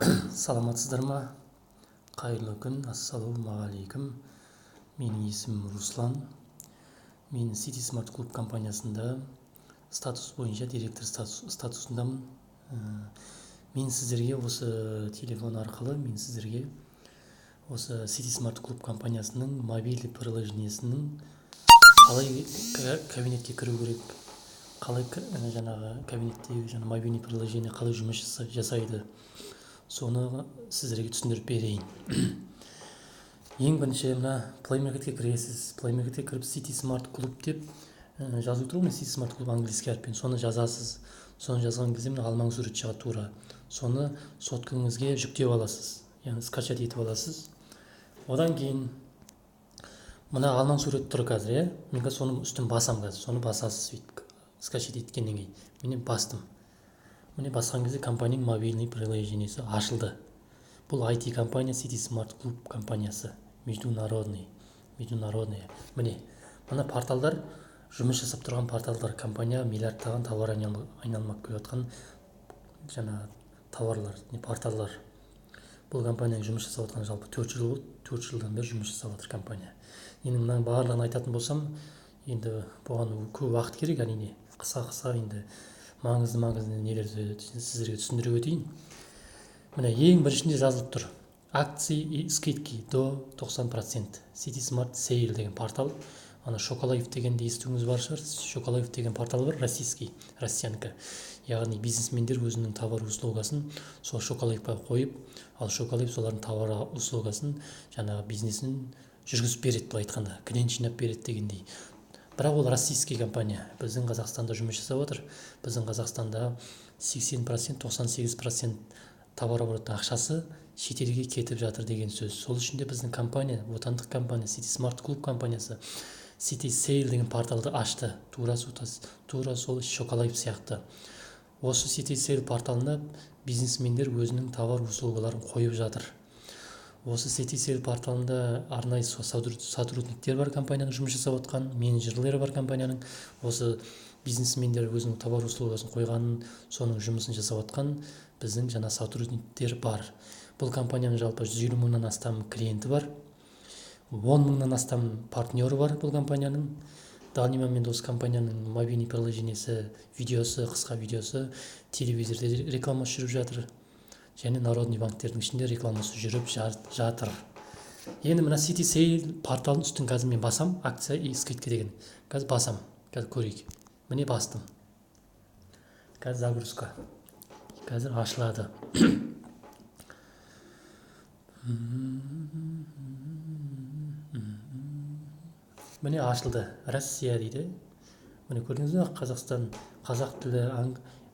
Саламатсыздар ма? Қайырлы күн, ассалаумағалейкум. Менің есімім Руслан. Мен City Smart Club компаниясында статус бойынша директор статусындамын. Мен сіздерге осы телефон арқылы осы City Smart Club компаниясының мобильді приложениесінің қалай кабинетке кіру керек, қалай кабинеттегі мобильный приложение қалай жұмыс жасайды, соны сіздерге түсіндіріп берейін. Ең бірінші мына Play Marketке кіресіз. Play Marketке кіріп City Smart Club деп жазып тұр ғой, City Smart Club английский әріппен. Соны жазасыз. Соны жазған кезде мына алмаң сурет шығады тура. Соны соткаңызге жүктеп аласыз, яғни скачать етіп аласыз. Одан кейін мына алмаң сурет тұр қазір, мен қазір соның үстін басам қазір. Соны басасыз сөйтіп скачать еткеннен кейін. Мен бастым. Міне басқан кезде компанияның мобильный приложениесі ашылды. Бұл IT компания City Smart Club компаниясы. Международный. Міне, мына порталдар, жұмыс жасап тұрған порталдар, компания миллиардтаған тауар айналмақ келе жатқан тауарлар, порталдар. Бұл компанияның жұмыс жасап жатқан жалпы 4 жылдан бері жұмыс жасап жатыр компания. Енді мынаның барлығын айтатын болсам, енді бұған көп уақыт керек, әрине. Қысқа енді маңызды нелерді сіздерге түсіндіре өтейін. Міне ең біріншінде жазылып тұр. Акции и скидки до 90%. City Smart Sale деген портал. Ана Шоколаев дегенді естуіңіз бар шығар. Шоколаев деген портал бар, россиянка. Яғни бизнесмендер өзінің товар услугасын сол Шоколаевқа қойып, ал Шоколаев солардың товар услугасын бизнесін жүргізіп береді, былай айтқанда, клиент жинап береді дегендей. Бірақ ол российский компания. Біздің Қазақстанда жұмыс жасап отыр. Біздің Қазақстанда 80%, 98% товарообороттың ақшасы шетелге кетіп жатыр деген сөз. Сол үшін де біздің компания, отандық компания, City Smart Club компаниясы City Sale деген порталды ашты. Тура сол Шоколаев сияқты. Осы City Sale порталына бизнесмендер өзінің товар услугаларын қойып жатыр. Осы City Sale порталында арнайы сотрудниктер бар компанияның жұмыс жасап отқан, менеджерлері бар компанияның. Осы бизнесмендер өзінің товар услугасын қойғанын, соның жұмысын жасап отқан біздің сотрудниктер бар. Бұл компанияның жалпы 150 мыңнан астам клиенті бар. 10 мыңнан астам партнері бар бұл компанияның. Данный момент осы компанияның мобильный приложениесі, қысқа видеосы телевизорда рекламасы жүріп жатыр. Және Народный банктердің ішінде рекламасы жүріп жатыр. Енді мына City Sale порталының үстін қазір мен басам, акция и скидка деген. Қазір басам, қазір көрейік. Міне бастым. Қазір загрузка. Қазір ашылады. Міне ашылды. Россия дейді. Міне көрдіңіз бе? Қазақстан, қазақ тілі,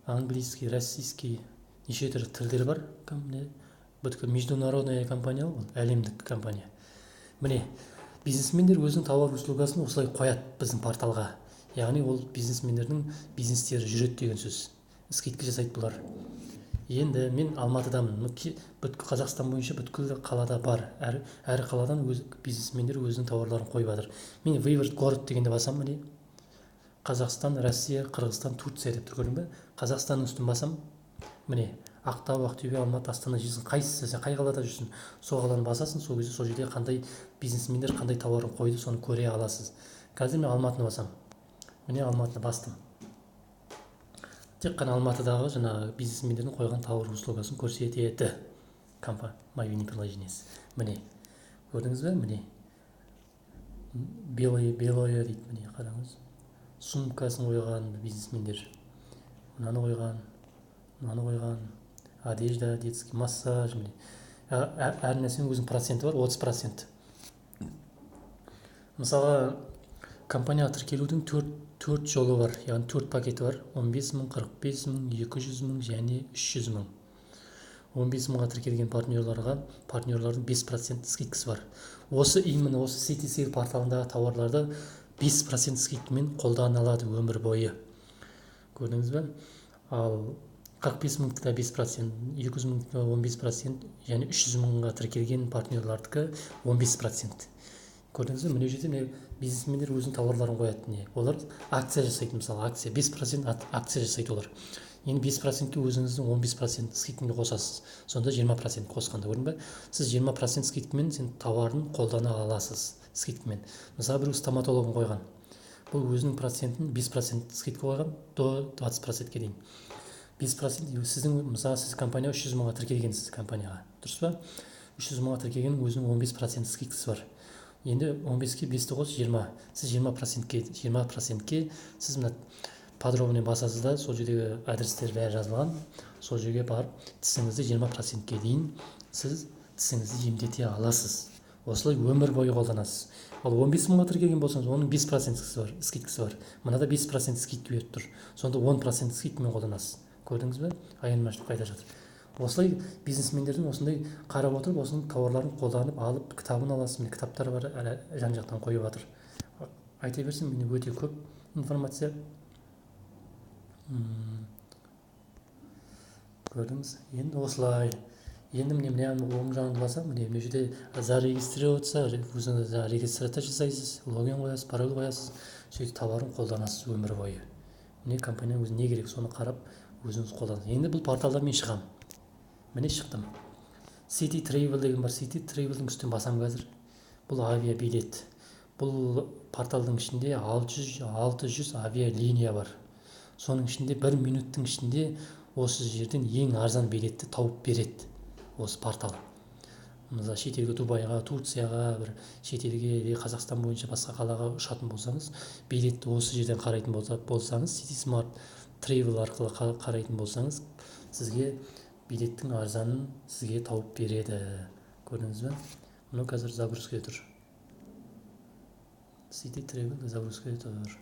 английский, российский, неше түрлі тілдер бар. Бүткіл международная компания ғой, әлемдік компания. Міне, бизнесмендер өзінің товар услугасын осылай қояды біздің порталға. Яғни ол бизнесмендердің бизнестері жүреді деген сөз. Скидка жасайды бұлар. Енді мен Алматыдамын. Бүткіл Қазақстан бойынша бүткіл қалада бар. Әр қаладан бизнесмендер өзінің товарларын қойып жатыр. Мен выбрать город дегенде басам, міне. Қазақстан, Россия, Қырғызстан, Турция деп тұр, көрдің бе? Қазақстанның үстін басам. Міне, Ақтау, Ақтөбе, Алматы, Астана жүрсің, қай қалада жүрсің, сол қаланы басасың, сол кезде сол жерде қандай бизнесмендер қандай тауарын қойды, соны көре аласыз. Қазір мен Алматыны басам. Міне Алматыны бастым. Тек қана Алматыдағы бизнесмендердің қойған тауар услугасын көрсетеді мобильный приложениесі. Міне, көрдіңіз бе? Міне, белое дейді, міне қараңыз. Сумкасын қойған бизнесмендер. Мынаны қойған, одежда, детский массаж. Әр нәрсенің өзінің проценті бар, 30%. Мысалы, компанияға тіркелудің 4 жолы бар, яғни 4 пакеті бар. 15 мың, 45 мың, 200 мың және 300 мың. 15 мыңға тіркелген партнерлардың 5% скидкасы бар. Именно осы City Sale порталындағы тауарларды 5% скидкамен қолдана алады өмір бойы. Көрдіңіз бе? Ал 45 мыңдықта 5%, 200 мыңдықта 15% және 300 мыңға тіркелген партнерлардікі 15%. Көрдіңіз бе? Міне жерде бизнесмендер өзінің тауарларын қояды. Олар акция жасайды, мысалы акция 5% акция жасайды олар. енді 5%-ке өзіңіздің 15% скидкаңды қосасыз. Сонда 20% қосқанда, көрдің ба? Сіз 20% скидкамен сен тауарын қолдана аласыз скидкамен. Мысалы біреу стоматологын қойған, бұл өзінің процентін 5% скидка қойған до 20%-ке дейін. 5% сіздің, мысалы сіз компания 300 мыңға тіркелгенсіз компанияға, дұрыс па? 300 мыңға тіркелгеннің өзінің 15% скидкасы бар. Енді 15-ке 5-ті қос 20. Сіз 20%-ке сіз мына подробный басасыз да, сол жердегі адрестер бәрі жазылған. Сол жерге барып тісіңізді 20%-ке дейін сіз тісіңізді емдете аласыз. Осылай өмір бойы қолданасыз. Ал 15 мыңға тіркелген болсаңыз, оның 5% скидкасы бар. Мынада 5% скидка беріп тұр. Сонда 10% скидкамен қолданасыз. Көрдіңіз бе? Айырмашылық қайда жатыр. Осылай бизнесмендердің осындай қарап отырып, осының тауарларын қолданып алып, кітабын аласыз. Міне кітаптар бар, жан жақтан қойып жатыр. Айта берсем, міне өте көп информация. Көрдіңіз? Енді осылай. Енді міне оң жағын басам, міне жерде зарегистрироваться, өзіңіз регистрация жасайсыз, логин қоясыз, пароль қоясыз, сөйтіп тауарын қолданасыз өмір бойы. Міне компанияның өзіне не керек, соны қарап өзіңіз қолданасыз. Енді бұл порталдан мен шығам. Міне шықтым. City Travel деген бар. City Travel'дің үстін басам қазір. Бұл авиабилет. Бұл порталдың ішінде 600 авиалиния бар. Соның ішінде 1 минуттың ішінде осы жерден ең арзан билетті тауып береді осы портал. Мысалы шетелге, Дубайға, Турцияға, бір шетелге, Қазақстан бойынша басқа қалаға ұшатын болсаңыз, билетті осы жерден қарайтын болсаңыз, City Smart Travel арқылы қарайтын болсаңыз, сізге билеттің арзанын сізге тауып береді. Көрдіңіз бе? Мұны қазір загрузкада тұр. City Travel загрузкада тұр.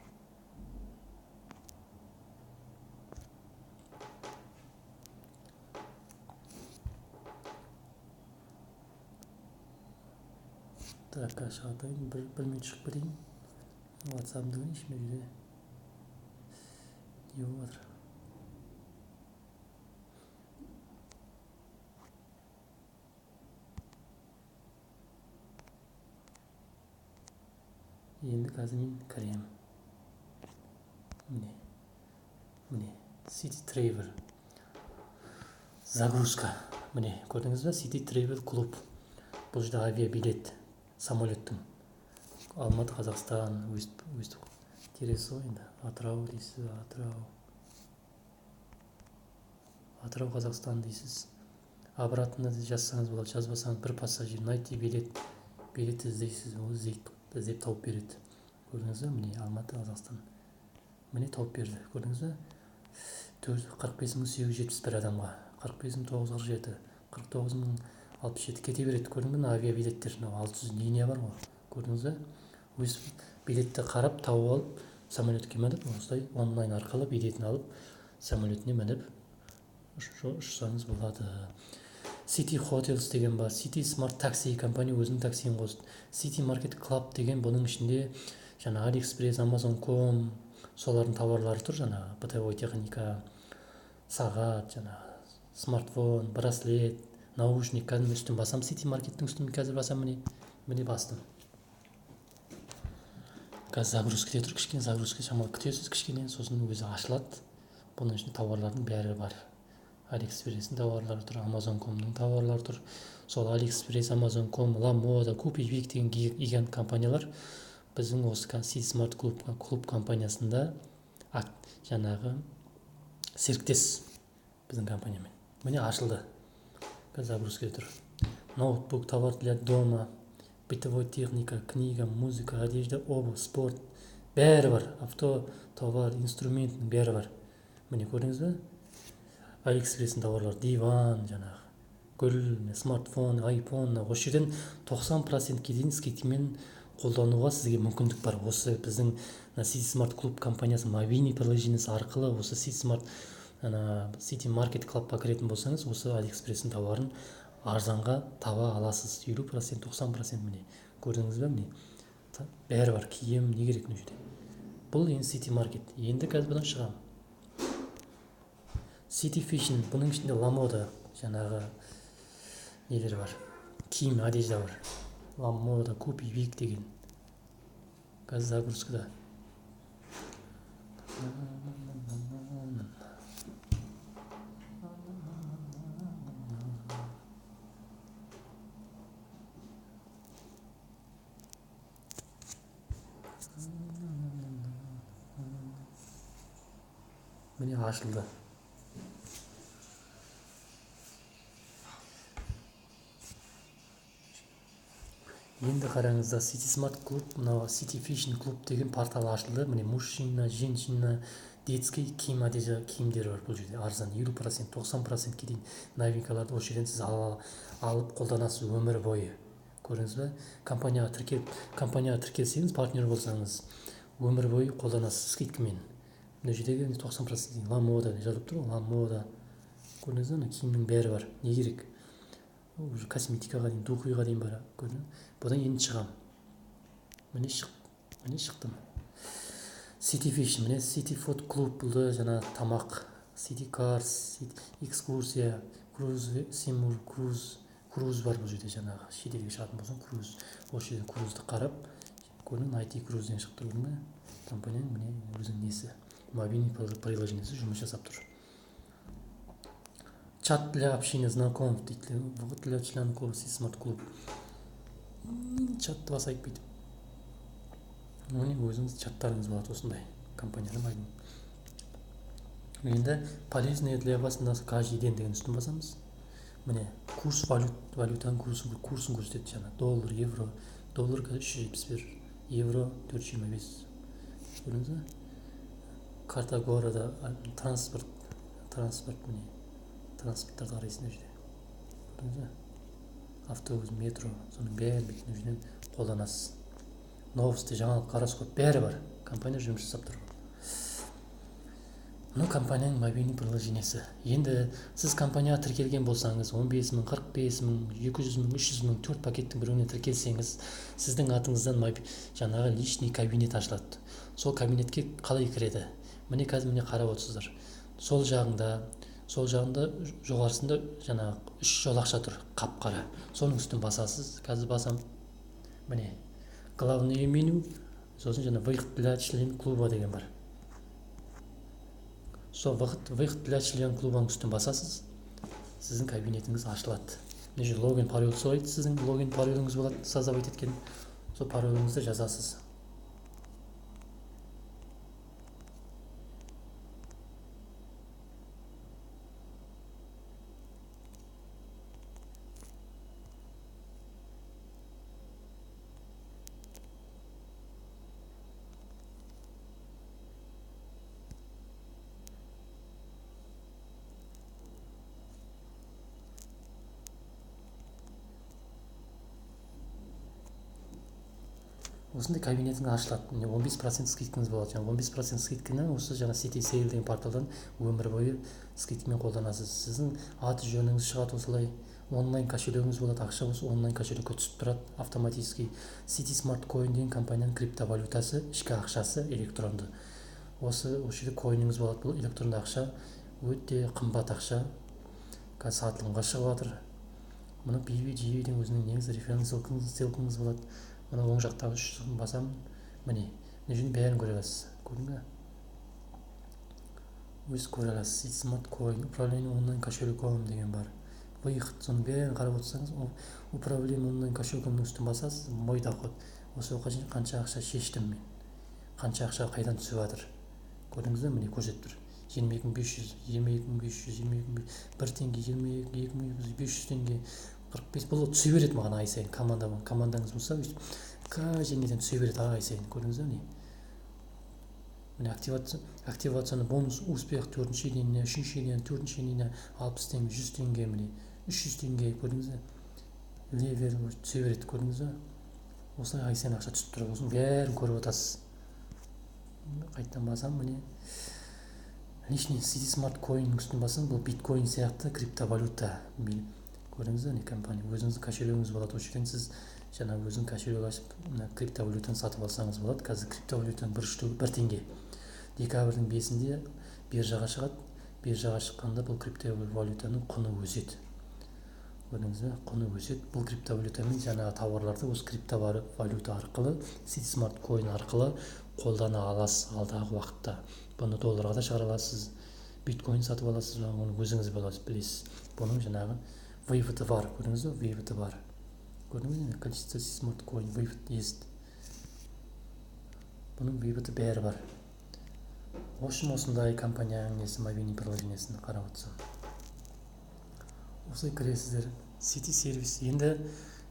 Так, шығатайын, бір минут шығып кетейін. WhatsApp-ымды көрейінші, мына жерде не болып жатыр. Енді қазір мен кірем. Міне City Travel загрузка. Міне көрдіңіз бе? City Travel клуб. Бұл жерде авиабилет самолеттің. Алматы, Қазақстан, өстіп тересі ғой енді. Атырау дейсіз, Атырау, Қазақстан дейсіз. Обратно жазсаңыз болады, жазбасаңыз бір пассажир, найти билет іздейсіз, ол іздеп тауып береді. Көрдіңіз бе? Міне Алматы, Қазақстан. Міне тауып берді. Көрдіңіз бе? 45.871 адамға. 45.947, 49.067 кете береді. Көрдіңіз бе? Авиабилеттер 600 линия бар ғой. Көрдіңіз бе? Өз билетті қарап, тауып алып, самолетке мініп, осылай онлайн арқылы билетін алып, самолетіне мініп ұшсаңыз болады. City Hotels деген бар. City Smart Taxi компания өзінің таксиін қосты. City Market Club деген бұның ішінде жаңа AliExpress, Amazon.com солардың тауарлары тұр. Жаңа бытовой техника, сағат, жаңа смартфон, браслет, наушник. Қазір үстін басам, City Market'тің үстін қазір басам, міне бастым. Қазір загрузкаде тұр, кішкене загрузка шамалы күтесіз кішкене, сосын өзі ашылады. Бұның ішінде тауарлардың бәрі бар. AliExpress'дің тауарлары тұр, Amazon.com-ның тауарлары тұр. Сол AliExpress, Amazon.com, La Moda, Купи-Вик деген гигант компаниялар біздің осы City Smart клуб компаниясында жаңағы серіктес біздің компаниямен. Міне ашылды. Қазір загрузкаде тұр. Ноутбук, товар для дома, бытовой техника, книга, музыка, одежда, обувь, спорт. Бәрі бар. Авто, товар, инструментінің бәрі бар. Міне көрдіңіз бе? AliExpress'дің тауарлары, диван, жаңағы, гүл, смартфон, айфон. Осы жерден 90%-ке дейін скидкамен қолдануға сізге мүмкіндік бар. Осы біздің City Smart клуб компаниясы мобильный приложениесі арқылы осы City Market Club'қа кіретін болсаңыз, осы AliExpress'дің тауарын арзанға таба аласыз. 50%, 90% міне. Көрдіңіз бе? Міне. Бәрі бар. Киім, не керек мына жерде. Бұл енді City Market. Енді қазір бұдан шығам. City Fashion, бұның ішінде La Moda, жаңағы нелер бар. Киім, одежда бар. La Moda, Купи-Вик деген. Қазір загрузкада. міне ашылды. Енді қараңыздар, City Smart клуб, мынау City Fashion клуб деген портал ашылды. Міне мужчина, женщина, детский киім киімдер бар бұл жерде. Арзан 50%, 90%-ке дейін новинкаларды осы жерден сіз алып қолданасыз өмір бойы. Көрдіңіз бе? Компанияға тіркелсеңіз, партнер болсаңыз, өмір бойы қолданасыз скидкамен. Мына жердегі 90% La Moda жазылып тұр ғой, La Moda. Көрдіңіз бе? Киімнің бәрі бар. Не керек? Уже косметикаға дейін, духиға дейін бар. Көрдіңіз? Бұдан енді шығам. Міне шықтым. City Fashion, міне City Food клуб, бұл жаңа тамақ. City Cars, экскурсия, круз бар бұл жерде, жаңағы шетелге шығатын болсаң круз. Осы жерден крузды қарап, көрдің, IT круздан шығып тұр ма? Компанияның міне өзінің несі, мобильный приложениесі жұмыс жасап тұр. Чат для общения знакомств дейді. Вот для членов клуба City Smart клуб. Чатты басайып бүйтіп. Міне өзіңіз чаттарыңыз болады осындай компанияда мобильный. Енді полезные для вас на каждый день деген үстін басамыз. Міне курс валютаның курсын көрсетеді жаңа. Доллар, евро, долларға 371, евро 425. Көрдіңіз бе? Карта города, транспорт міне. Транспорттарды қарайсың ол жерде. Көрдіңіз бе? Автобус, метро, соның бәрін бүйтіп жерден қолданасыз. Новости, жаңалық, гороскоп бәрі бар. Компания жұмыс жасап тұр. Мынау компанияның мобильный приложениесі. Енді сіз компанияға тіркелген болсаңыз, 15 мың, 45 мың, 200 мың, 300 мың, 4 пакеттің біреуіне тіркелсеңіз, сіздің атыңыздан жаңағы личный кабинет ашылады. Сол кабинетке қалай кіреді? Міне қазір міне қарап отырсыздар. Сол жағында жоғарысында жаңағы 3 жолақша тұр, қап-қара. Соның үстін басасыз. Қазір басам. Міне главное меню, сосын жаңа выход для член клуба деген бар. Сол выход для член клубаның үстін басасыз, сіздің кабинетіңіз ашылады. Мына жерде логин пароль сұрайды, сіздің логин пароліңіз болады, создавать еткен. Сол пароліңізді жазасыз. Осындай кабинетіңіз ашылады. 15% скидкаңыз болады. 15% скидканы осы жаңа City Sale деген порталдан өмір бойы скидкамен қолданасыз. Сіздің аты жөніңіз шығады осылай. Онлайн кошелегіңіз болады. Ақша осы онлайн кошелекке түсіп тұрады автоматически. City Smart Coin деген компанияның криптовалютасы, ішкі ақшасы электронды. Осы жерде койныңыз болады. Бұл электронды ақша өте қымбат ақша. Қазір сатылымға шығып жатыр. Мұны BBG-дің өзінің негізі референс ссылкаңыз болады. Мына оң жақтағы 3 басам, міне жердің бәрін көре аласыз. Көрдің бе? Өз көре аласыз. City Smart Coin, управление онлайн кошельком деген бар. Выход, соның бәрін қарап отырсаңыз, управление онлайн кошелькомның үстін басасыз, мой доход. Осы уақытқа дейін қанша ақша шештім мен. Қанша ақша қайдан түсіп жатыр. Көрдіңіз бе? Міне көрсетіп тұр. 22.500, 22.500, 1 теңге, 22.500 теңге. 45 бұл түсе береді маған ай сайын. Командаңыз болса, каждый неден түсе береді ай сайын. Көрдіңіз бе? Міне активацияны бонус успех 4-ші дейіне, 3-ші дейіне, 4-ші дейіне 60 теңге, 100 теңге, міне 300 теңге. Көрдіңіз бе? Левер түсе береді. Көрдіңіз бе? Осылай ай сайын ақша түсіп тұр. Осының бәрін көріп отырсыз. Қайттан басам, міне личный City Smart Coin үстін басам, бұл биткоин сияқты криптовалюта. Көрдіңіз бе, компания өзіңіздің кошелегіңіз болады. Осы жерден сіз жаңа өзің кошелек ашып, криптовалютаны сатып алсаңыз болады. Қазір криптовалютаның бір штугы 1 теңге. Декабрьдің 5-інде биржаға шығады. Биржаға шыққанда бұл криптовалютаның құны өседі. Көрдіңіз бе, құны өседі. Бұл криптовалютамен жаңағы тауарларды осы криптовалюта арқылы, City Smart Coin арқылы қолдана аласыз алдағы уақытта. Бұны долларға да шығара аласыз. Биткоин сатып аласыз, оны өзіңіз білесіз. Бұның жаңағы выводы бар. Көрдіңіз бе? Выводы бар. Көрдіңіз бе? Количество Smart Coin вывод есть. Бұның выводы бәрі бар. общем осындай компанияның несі мобильный приложениесін қарап отырсам осылай кіресіздер. City сервис енді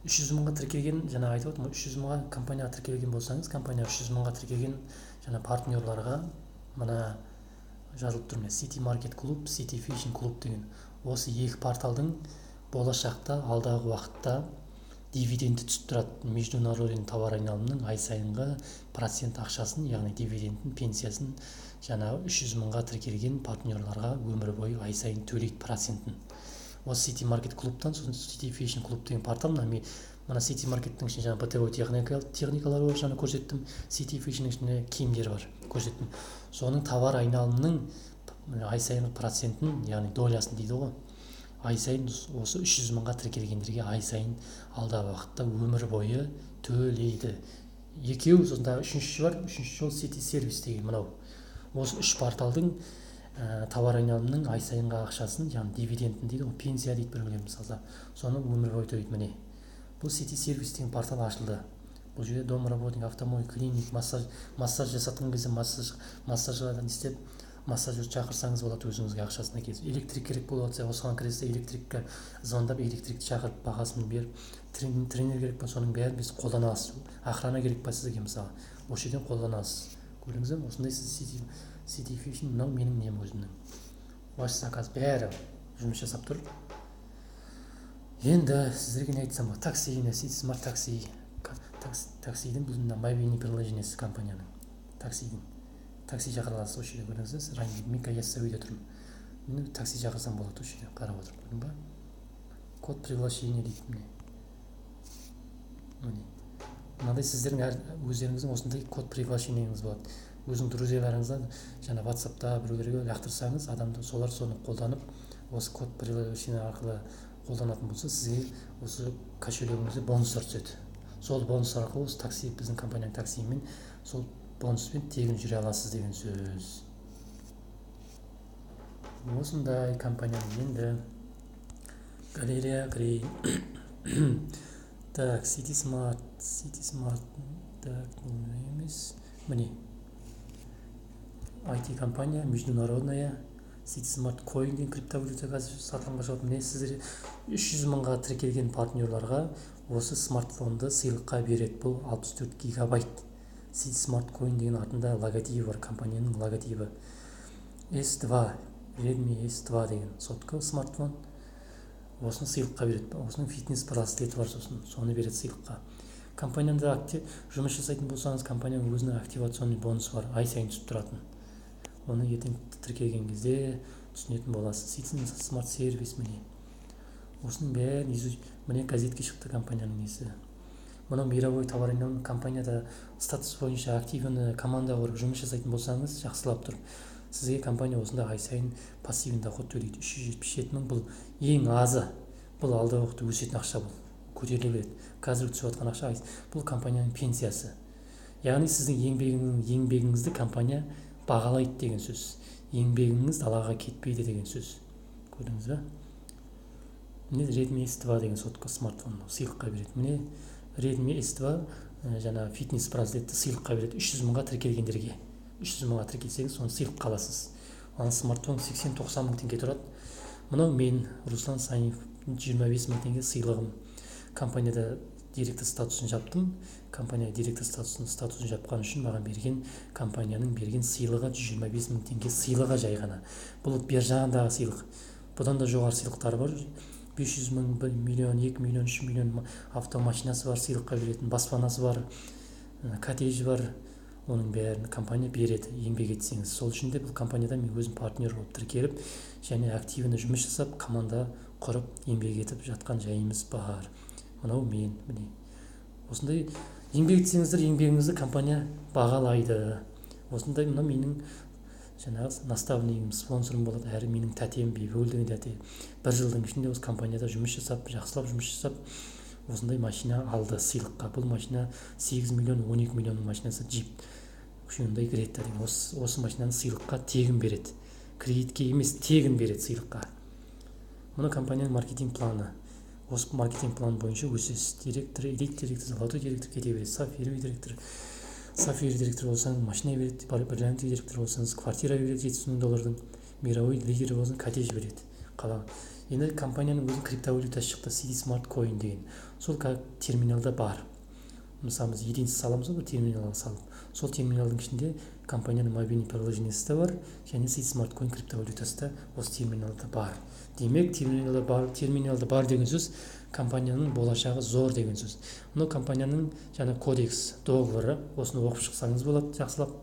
300 мыңға тіркелген, жаңа айтып отырмын, 300 мыңға компанияға тіркелген болсаңыз, компания 300 мыңға тіркелген жаңа партнерларға мына жазылып тұр. City Market Club, City Fishing Club деген. Осы екі порталдың болашақта, алдағы уақытта дивиденді түсіп тұрады. Международный товар айналымының ай сайынғы процент ақшасын, яғни дивидендін, пенсиясын жаңағы 300 мыңға тіркелген партнерларға өмір бойы ай сайын төлейді процентін. Осы City Market клубтан, сосын City Fishing Club деген портал, мына City Market'тің ішінде жаңа БТО техникалары бар, жаңа көрсеттім. City Fishing ішінде киімдер бар, көрсеттім. Соның товар айналымының ай сайынғы процентін, яғни долясын дейді ғой. Ай сайын осы 300 мыңға тіркелгендерге ай сайын алдағы уақытта өмір бойы төлейді. Екеу, сосын да үшіншісі бар, үшіншісі ол City сервис деген мынау. Осы үш порталдың товар айналымының ай сайынғы ақшасын, яғни дивидендін дейді, пенсия дейді біреулер мысалы, соны өмір бойы төлейді. Міне бұл City сервис деген портал ашылды. Бұл жерде дом работник, автомой, клиник, массаж жасатқан кезде массажға істеп массажер шақырсаңыз болады, өзіңізге ақшасын әкелесіз. Электрик керек болып жатса, осыған кіресіз, электрикке звондап, электрикті шақырып бағасын беріп, тренер керек па, соның бәрін біз қолдана аласыз. Охрана керек па сізге мысалы, осы жерден қолдана аласыз. Көрдіңіз бе? Осындай сіз City Fishing, мынау менің нем өзімнің. Ваш заказ бәрі жұмыс жасап тұр. Енді сіздерге не айтсам, такси, City Smart такси, таксидің бұл мобильный приложениесі компанияның. Такси шақыра аласыз осы жерде, көрдіңіз бе? Мика Яссауиде тұрмын. Мені такси шақырсам болады осы жерде, қарап отырып, көрдің ба? Код приглашение дейді міне. Мынандай сіздердің өздеріңіздің осындай код приглашениеңіз болады. Өзің друзьяларыңызға жаңа WhatsApp'та біреулерге лақтырсаңыз, адамды солар соны қолданып, осы код приглашение арқылы қолданатын болса, сізге осы кошелегіңізде бонустар түседі. Сол бонус арқылы осы такси, біздің компанияның таксимен сол бонуспен тегін жүре аласыз деген сөз. Осындай компанияның енді галерея Грей. Так, City Smart, так, емес. Міне. IT-компания, международная, City Smart Coin деген криптовалюта қазір сатылымға шығады. Міне сіздер 300 мыңға тіркелген партнерларға осы смартфонды сыйлыққа береді. Бұл 64 гигабайт. City Smart Coin деген атында логотипі бар, компанияның логотипі. S2, Redmi S2 деген сотка смартфон. Осыны сыйлыққа береді. Осының фитнес браслеті бар, соны береді сыйлыққа. Компанияда жұмыс жасайтын болсаңыз, компанияның өзінің активационный бонусы бар, ай сайын түсіп тұратын. Оны ертең тіркелген кезде түсінетін боласыз. City Smart сервис міне. Осының бәрін міне газетке шықты компанияның несі. Мынау мировой товар айналым компанияда статус бойынша активны команда құрып жұмыс жасайтын болсаңыз, жақсылап тұр. Сізге компания осында ай сайын пассивный доход төлейді. 377 мың бұл ең азы. Бұл алдағы уақытта өсетін ақша бұл. Көтеріле береді. Қазір түсіп жатқан ақша бұл компанияның пенсиясы. Яғни сіздің еңбегіңізді компания бағалайды деген сөз. Еңбегіңіз далаға кетпейді деген сөз. Көрдіңіз бе? Міне Redmi S2 деген сотка смартфон сыйлыққа береді. Міне Redmi S2 жаңа фитнес браслетті сыйлыққа береді 300 мыңға тіркелгендерге. 300 мыңға тіркелсеңіз, соны сыйлыққа аласыз. Оның смартфон 80-90 мың теңге тұрады. Мынау мен, Руслан Санев, 25 мың теңге сыйлығым. Компанияда директор статусын жаптым. Компания директор статусын жапқан үшін маған берген компанияның берген сыйлығы 125 мың теңге сыйлығы жай ғана. Бұл бер жағындағы сыйлық. Бұдан да жоғары сыйлықтар бар. 500 мың, 1 миллион, 2 миллион, 3 миллион автомашинасы бар, сыйлыққа беретін, баспанасы бар, коттедж бар. Оның бәрін компания береді, еңбек етсеңіз. Сол үшін де бұл компанияда мен өзім партнер болып тіркеліп, және активны жұмыс жасап, команда құрып, еңбек етіп жатқан жайымыз бар. Мынау мен, міне. Осындай еңбек етсеңіздер, еңбегіңізді компания бағалайды. Осындай мына менің жаңағы наставнигім, спонсорым болады, әрі менің тәтем, Бибігүл деген тәте. 1 жылдың ішінде осы компанияда жұмыс жасап, жақсылап жұмыс жасап, осындай машина алды сыйлыққа. Бұл машина 8 миллион, 12 миллионның машинасы джип. Hyundai Creta деген. Осы машинаны сыйлыққа тегін береді. Кредитке емес, тегін береді сыйлыққа. Мұны компанияның маркетинг планы. Осы маркетинг планы бойынша өсесіз. Директор, элит директор, золотой директор кете береді. Сафировый директор, Сафир директор болсаңыз машина береді, бриллиантовый директор болсаңыз квартира береді $700 мировой лидер болсаң коттедж береді қала. Енді компанияның өзінің криптовалютасы шықты, City Smart Coin деген. Сол терминалда бар. Мысалы біз единица саламыз ғой терминалға салып. Сол терминалдың ішінде компанияның мобильный приложениесі де бар, және City Smart Coin криптовалютасы да осы терминалда бар. Демек, терминалда бар деген сөз компанияның болашағы зор деген сөз. Мынау компанияның жаңа кодекс, договоры, осыны оқып шықсаңыз болады жақсылап.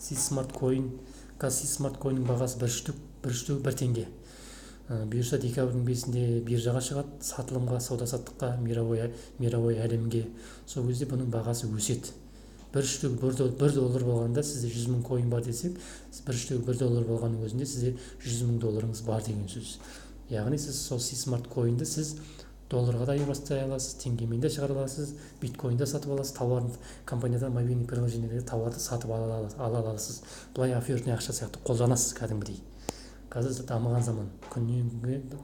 City Smart Coin, қазір City Smart Coin'ның бағасы бір штук 1 теңге. Бұйырса декабрьдің 5-інде биржаға шығады, сатылымға, сауда-саттыққа, мировой әлемге. Сол кезде бұның бағасы өседі. Бір штук $1 болғанда сізде 100.000 коин бар десек, бір штук $1 болғанның өзінде сізде $100.000 бар деген сөз. Яғни сіз сол City Smart Coin'ді сіз долларға да айырбастай аласыз, теңгемен де шығара аласыз, биткоинді сатып аласыз, тауарын компаниядан мобильный приложениелерде тауарды сатып ала аласыз. Былай офертный ақша сияқты қолданасыз кәдімгідей. Қазір дамыған заман, күннен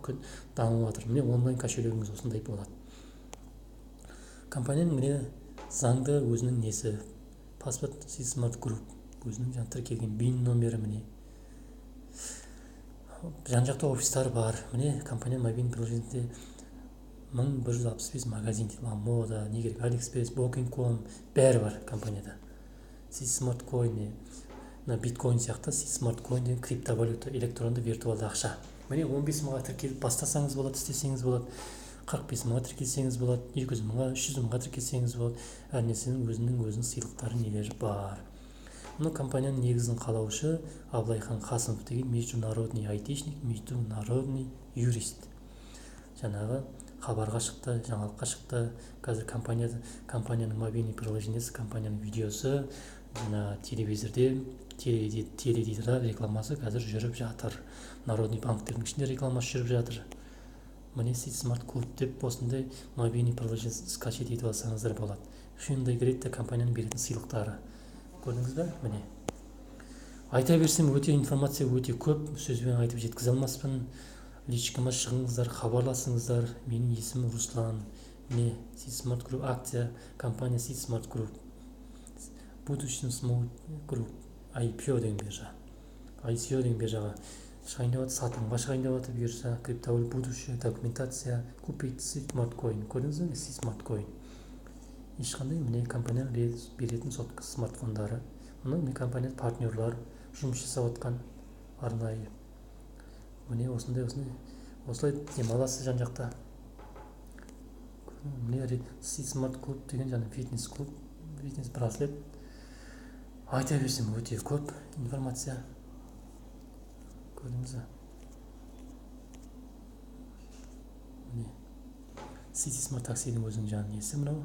күн дамып жатыр. Міне онлайн кошелегіңіз осындай болады. Компанияның міне заңды өзінің несі, паспорт City Smart Group, өзінің жаңа тіркелген бин номері міне. Жан-жақта офистар бар. Міне компания мобильный приложениеде 1165 магазин, Ламода, не керек, Алиэкспресс, Booking.com бәрі бар компанияда. City Smart Coin, биткоин сияқты City Smart Coin деген криптовалюта, электронды виртуалды ақша. Міне 15 мыңға тіркеліп бастасаңыз болады, істесеңіз болады, 45 мыңға тіркелсеңіз болады, 200 мыңға, 300 мыңға тіркелсеңіз болады. Әр нәрсенің өзінің сыйлықтары нелері бар. Мұны компанияның негізін қалаушы Абылайхан Қасымов деген международный айтишник, международный юрист. Жаңағы хабарға шықты, жаңалыққа шықты. Қазір компанияның мобильный приложениесі, компанияның видеосы, телевизорде, теледидарда рекламасы қазір жүріп жатыр. Народный банктердің ішінде рекламасы жүріп жатыр. Міне City Smart Club деп осындай мобильный приложениесі скачать етіп алсаңыздар болады. Hyundai Great компанияның беретін сыйлықтары. Көрдіңіз бе? Міне. Айта берсем өте информация өте көп, сөзбен айтып жеткізе алмаспын. Личкама шығыңыздар, хабарласыңыздар. Менің есімім Руслан. Міне City Smart Group акция, компания City Smart Group. Будущий Smart Group, IPO деген биржа. ICO деген биржаға шығайындап, сатылымға шығайындап, бұйырса криптовалюта будущее, документация, купить City Smart Coin. Көрдіңіз бе? City Smart Coin. Ешқандай міне компания беретін сотқа смартфондары. Мына компания партнерлар жұмыс жасап отқан арнайы. Міне осылай демаласыз жан-жақта. Міне City Smart Club деген жаңа фитнес клуб, фитнес браслет. Айта берсем өте көп информация. Көрдіңіз бе? Міне City Smart таксидің өзінің жаңа несі мынау.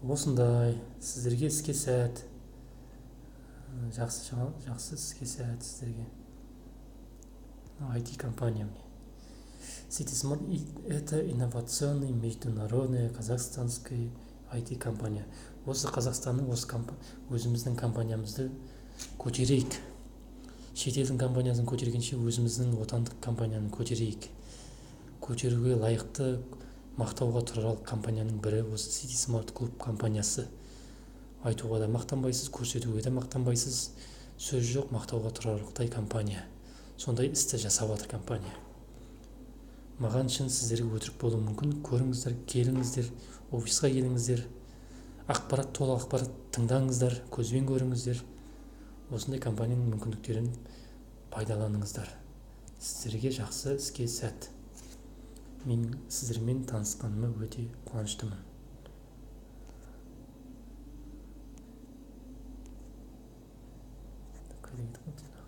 Осындай сіздерге іске сәт. Жақсы іске сәт сіздерге. IT-компания мне. City Smart – это инновационный международная казахстанская IT-компания. Осы Қазақстанның өзіміздің компаниямызды көтерейік. Шетелдің компаниясын көтергенше өзіміздің отандық компанияны көтерейік. Көтеруге лайықты, мақтауға тұрарлық компанияның бірі осы City Smart Club компаниясы. Айтуға да мақтанбайсыз, көрсетуге де мақтанбайсыз. Сөз жоқ, мақтауға тұрарлықтай компания. Сондай істі жасап жатыр компания. Маған шын сіздерге өтірік болуы мүмкін. Көріңіздер, келіңіздер, офисқа келіңіздер. Толық ақпарат тыңдаңыздар, көзбен көріңіздер. Осындай компанияның мүмкіндіктерін пайдаланыңыздар. Сіздерге жақсы іске сәт. Мен сіздермен танысқаныма өте қуаныштымын. Қайда кетіп қалды?